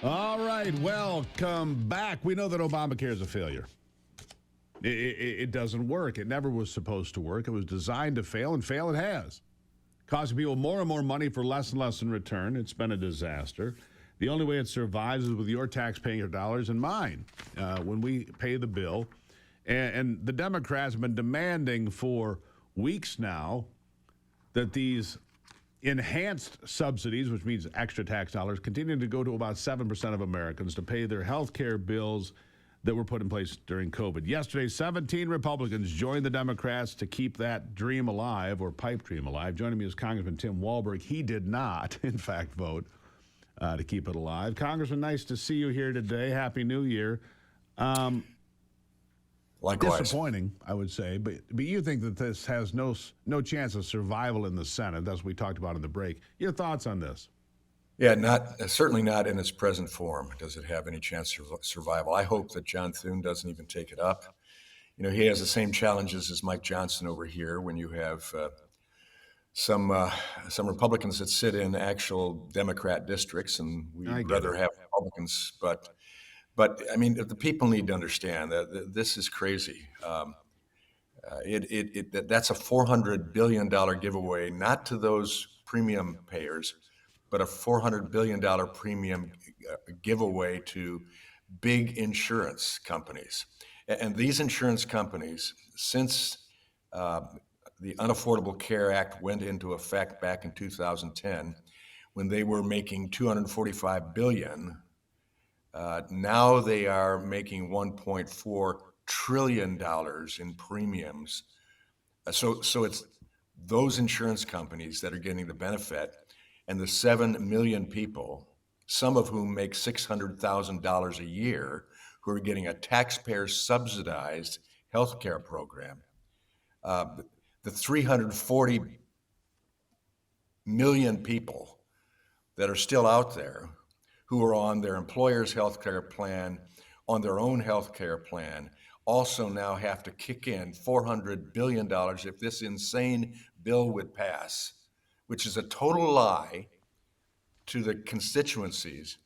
All right, welcome back. We know that Obamacare is a failure. It doesn't work. It never was supposed to work. It was designed to fail, and fail it has. Costing people more and more money for less and less in return. It's been a disaster. The only way it survives is with your taxpayer dollars and mine when we pay the bill. And the Democrats have been demanding for weeks now that these enhanced subsidies, which means extra tax dollars, continue to go to about 7% of Americans to pay their health care bills that were put in place during COVID. Yesterday, 17 Republicans joined the Democrats to keep that dream alive, or pipe dream alive. Joining me is Congressman Tim Walberg. He did not, in fact, vote to keep it alive. Congressman, nice to see you here today. Happy New Year. Likewise. Disappointing, I would say, but you think that this has no chance of survival in the Senate. That's what we talked about in the break. Your thoughts on this? Yeah, certainly not in its present form does it have any chance of survival. I hope that John Thune doesn't even take it up. You know, he has the same challenges as Mike Johnson over here when you have some Republicans that sit in actual Democrat districts, and we'd rather have Republicans. But I mean, the people need to understand that this is crazy. That's a $400 billion giveaway, not to those premium payers, but a $400 billion premium giveaway to big insurance companies. And these insurance companies, since the Unaffordable Care Act went into effect back in 2010, when they were making $245 billion, now they are making $1.4 trillion in premiums. So it's those insurance companies that are getting the benefit, and the 7 million people, some of whom make $600,000 a year, who are getting a taxpayer subsidized health care program. The 340 million people that are still out there who are on their employer's health care plan, on their own health care plan, also now have to kick in $400 billion if this insane bill would pass, which is a total lie to the constituencies.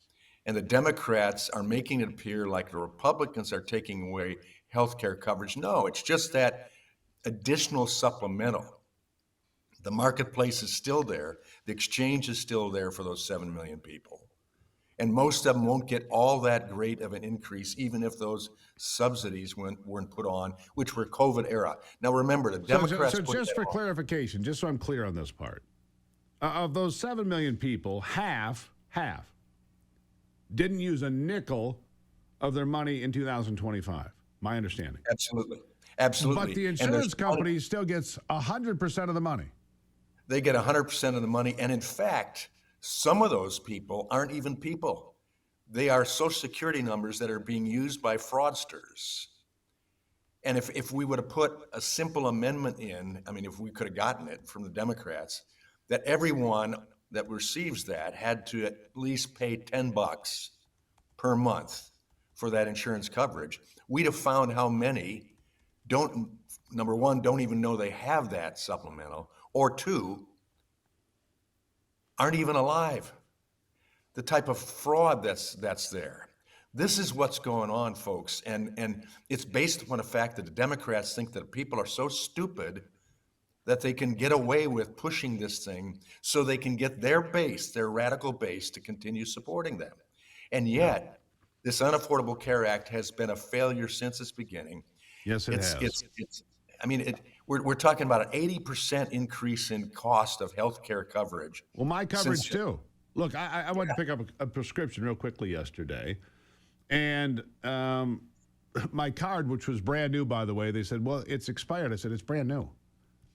And the Democrats are making it appear like the Republicans are taking away health care coverage. No, it's just that additional supplemental. The marketplace is still there. The exchange is still there for those 7 million people. And most of them won't get all that great of an increase, even if those subsidies weren't put on, which were COVID era. Now, remember, the Democrats... So just for clarification, just so I'm clear on this part, of those 7 million people, half didn't use a nickel of their money in 2025, my understanding. Absolutely. But the insurance company still gets 100% of the money. They get 100% of the money, and in fact... some of those people aren't even people. They are Social Security numbers that are being used by fraudsters. And if we would have put a simple amendment in, I mean, if we could have gotten it from the Democrats, that everyone that receives that had to at least pay $10 per month for that insurance coverage, we'd have found how many number one, don't even know they have that supplemental, or two, aren't even alive. The type of fraud that's there. This is what's going on, folks. And it's based upon the fact that the Democrats think that people are so stupid that they can get away with pushing this thing so they can get their base, their radical base, to continue supporting them. And yet, this Unaffordable Care Act has been a failure since its beginning. Yes, it has. We're talking about an 80% increase in cost of health care coverage. Well, my coverage too. Look, I went to pick up a prescription real quickly yesterday, and my card, which was brand new, by the way, they said, well, it's expired. I said, it's brand new.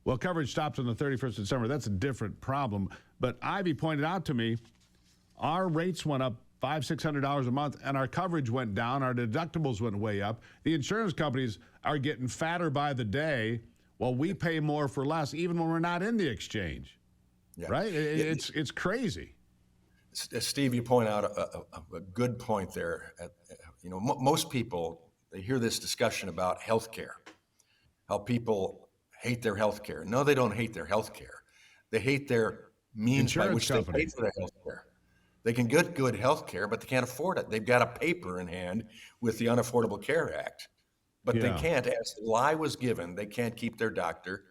Well, coverage stops on the 31st of December. That's a different problem. But Ivy pointed out to me, our rates went up $500-600 a month, and our coverage went down. Our deductibles went way up. The insurance companies are getting fatter by the day, while we pay more for less, even when we're not in the exchange. Yeah. Right? It's crazy. Steve, you point out a good point there. Most people, they hear this discussion about health care, how people hate their health care. No, they don't hate their health care. They hate their means by which they pay for their health care. They can get good health care, but they can't afford it. They've got a paper in hand with the Unaffordable Care Act, but they Yeah. can't, as the lie was given, they can't keep their doctor,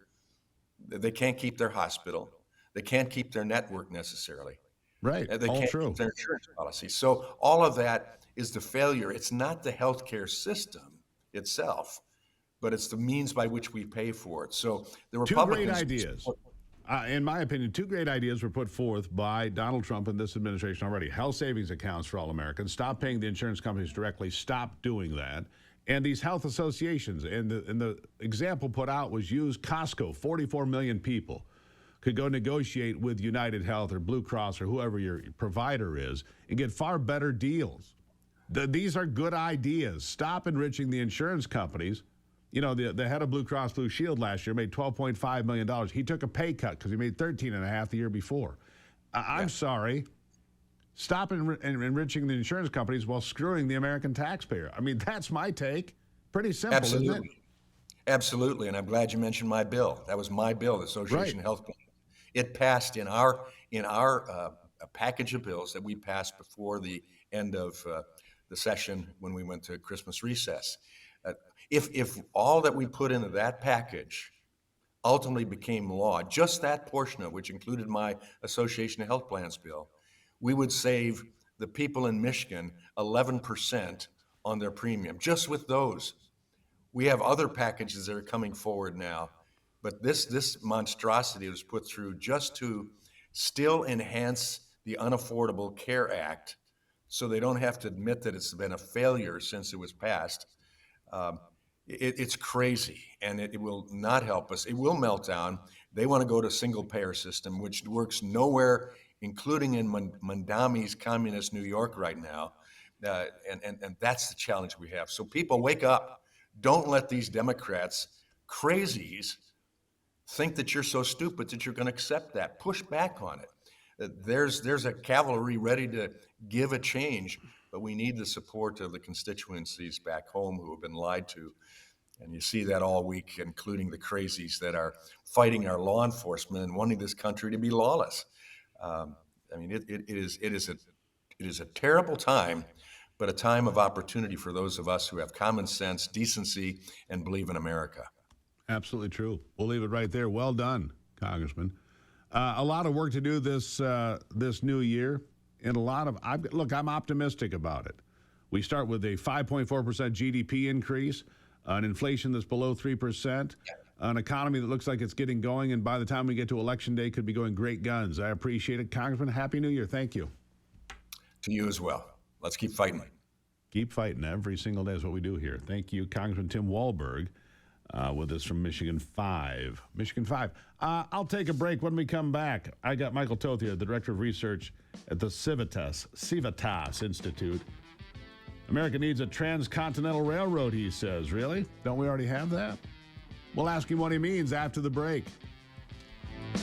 they can't keep their hospital, they can't keep their network necessarily. Right. They All can't keep true. their insurance policy. So all of that is the failure. It's not the healthcare system itself, but it's the means by which we pay for it. So the Two great Republicans, ideas. In my opinion, two great ideas were put forth by Donald Trump and this administration already. Health savings accounts for all Americans. Stop paying the insurance companies directly. Stop doing that. And these health associations. And the example put out was use Costco. 44 million people could go negotiate with United Health or Blue Cross or whoever your provider is and get far better deals. These are good ideas. Stop enriching the insurance companies. You know, the head of Blue Cross Blue Shield last year made $12.5 million. He took a pay cut because he made $13.5 the year before. I'm sorry. Stop enriching the insurance companies while screwing the American taxpayer. I mean, that's my take. Pretty simple, isn't it? Absolutely. And I'm glad you mentioned my bill. That was my bill, the Association Health Plan. It passed in our package of bills that we passed before the end of the session when we went to Christmas recess. If all that we put into that package ultimately became law, just that portion of which included my Association of Health Plans bill, we would save the people in Michigan 11% on their premium, just with those. We have other packages that are coming forward now, but this monstrosity was put through just to still enhance the Unaffordable Care Act so they don't have to admit that it's been a failure since it was passed. It's crazy, and it will not help us. It will melt down. They want to go to a single-payer system, which works nowhere, including in Mandami's communist New York right now, and that's the challenge we have. So people, wake up. Don't let these Democrats, crazies, think that you're so stupid that you're going to accept that. Push back on it. There's a cavalry ready to give a change, but we need the support of the constituencies back home who have been lied to. And you see that all week, including the crazies that are fighting our law enforcement and wanting this country to be lawless. I mean, it is a terrible time, but a time of opportunity for those of us who have common sense, decency, and believe in America. Absolutely true. We'll leave it right there. Well done, Congressman. A lot of work to do this new year, and I'm optimistic about it. We start with a 5.4% GDP increase, an inflation that's below 3%, an economy that looks like it's getting going, and by the time we get to Election Day, could be going great guns. I appreciate it, Congressman. Happy New Year. Thank you. To you as well. Let's keep fighting. Keep fighting every single day is what we do here. Thank you, Congressman Tim Walberg, with us from Michigan 5. Michigan 5. I'll take a break. When we come back, I got Michael Toth here, the Director of Research at the Civitas Institute. America needs a transcontinental railroad, he says. Really? Don't we already have that? We'll ask him what he means after the break.